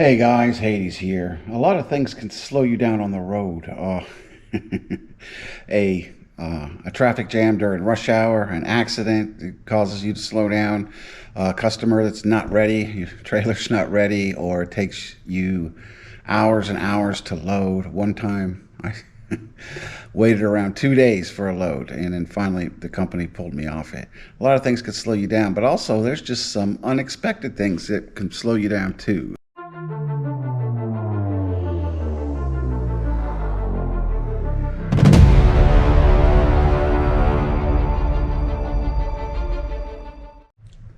Hey guys, Hades here. A lot of things can slow you down on the road. A traffic jam during rush hour, an accident that causes you to slow down, a customer that's not ready, your trailer's not ready, or it takes you hours and hours to load. One time I waited around 2 days for a load, and then finally the company pulled me off it. A lot of things can slow you down, but also there's just some unexpected things that can slow you down too.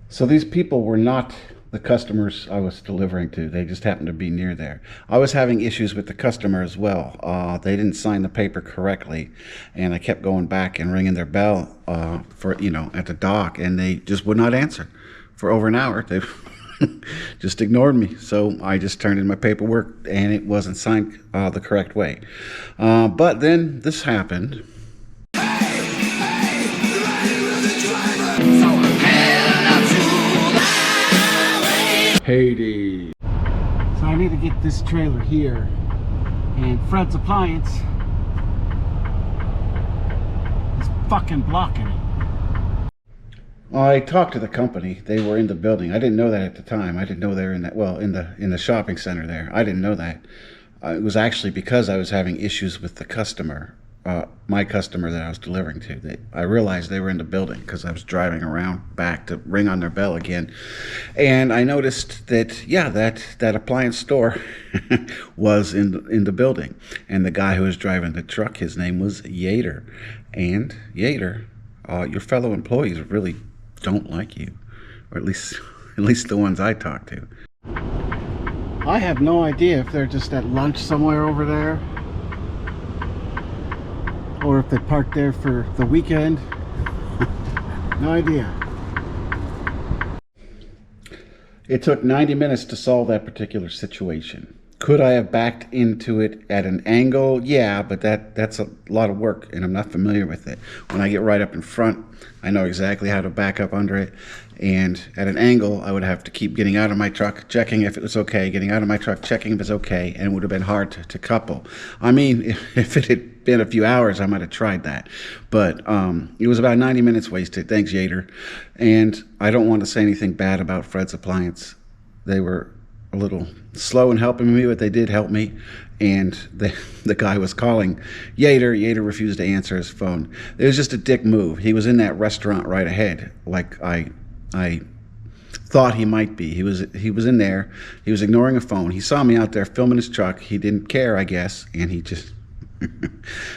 So these people were not the customers I was delivering to. They just happened to be near there. I was having issues with the customer as well. They didn't sign the paper correctly, and I kept going back and ringing their bell at the dock, and they just would not answer for over an hour. They just ignored me. So I just turned in my paperwork, and it wasn't signed the correct way. But then this happened. Hades. So I need to get this trailer here, and Fred's appliance is fucking blocking it. I talked to the company. They were in the building. I didn't know that at the time. I didn't know they were in that, well, in the shopping center there. I didn't know that. It was actually because I was having issues with the customer, my customer that I was delivering to. I realized they were in the building because I was driving around back to ring on their bell again, and I noticed that that appliance store was in the building, and the guy who was driving the truck, his name was Yater, and Yater, your fellow employees really don't like you, or at least the ones I talked to. I have no idea if they're just at lunch somewhere over there, or if they parked there for the weekend. No idea. It took 90 minutes to solve that particular situation. Could I have backed into it at an angle? Yeah, but that's a lot of work, and I'm not familiar with it. When I get right up in front, I know exactly how to back up under it. And at an angle, I would have to keep getting out of my truck, checking if it was okay, getting out of my truck, checking if it's okay, and it would have been hard to couple. I mean, if it had been a few hours, I might have tried that. But it was about 90 minutes wasted. Thanks, Yater. And I don't want to say anything bad about Fred's Appliance. They were a little slow in helping me, but they did help me. And the guy was calling Yater. Yater refused to answer his phone. It was just a dick move. He was in that restaurant right ahead, like I thought he might be. He was in there. He was ignoring a phone. He saw me out there filming his truck. He didn't care, I guess, and he just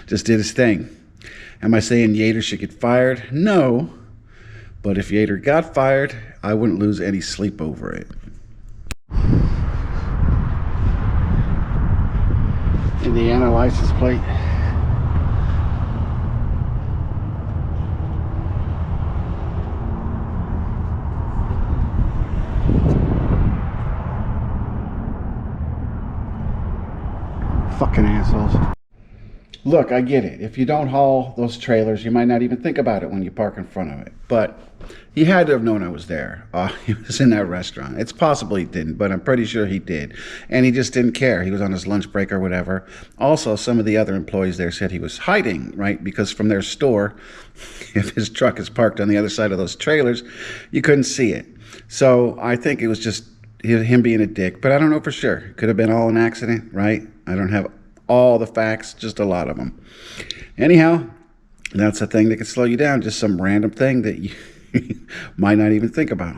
just did his thing. Am I saying Yater should get fired? No. But if Yater got fired, I wouldn't lose any sleep over it. Indiana license plate. Fucking assholes. Look, I get it. If you don't haul those trailers, you might not even think about it when you park in front of it. But he had to have known I was there. He was in that restaurant. It's possible he didn't, but I'm pretty sure he did. And he just didn't care. He was on his lunch break or whatever. Also, some of the other employees there said he was hiding, right? Because from their store, if his truck is parked on the other side of those trailers, you couldn't see it. So I think it was just him being a dick. But I don't know for sure. It could have been all an accident, right? I don't have all the facts, just a lot of them. Anyhow, that's a thing that can slow you down, just some random thing that you might not even think about.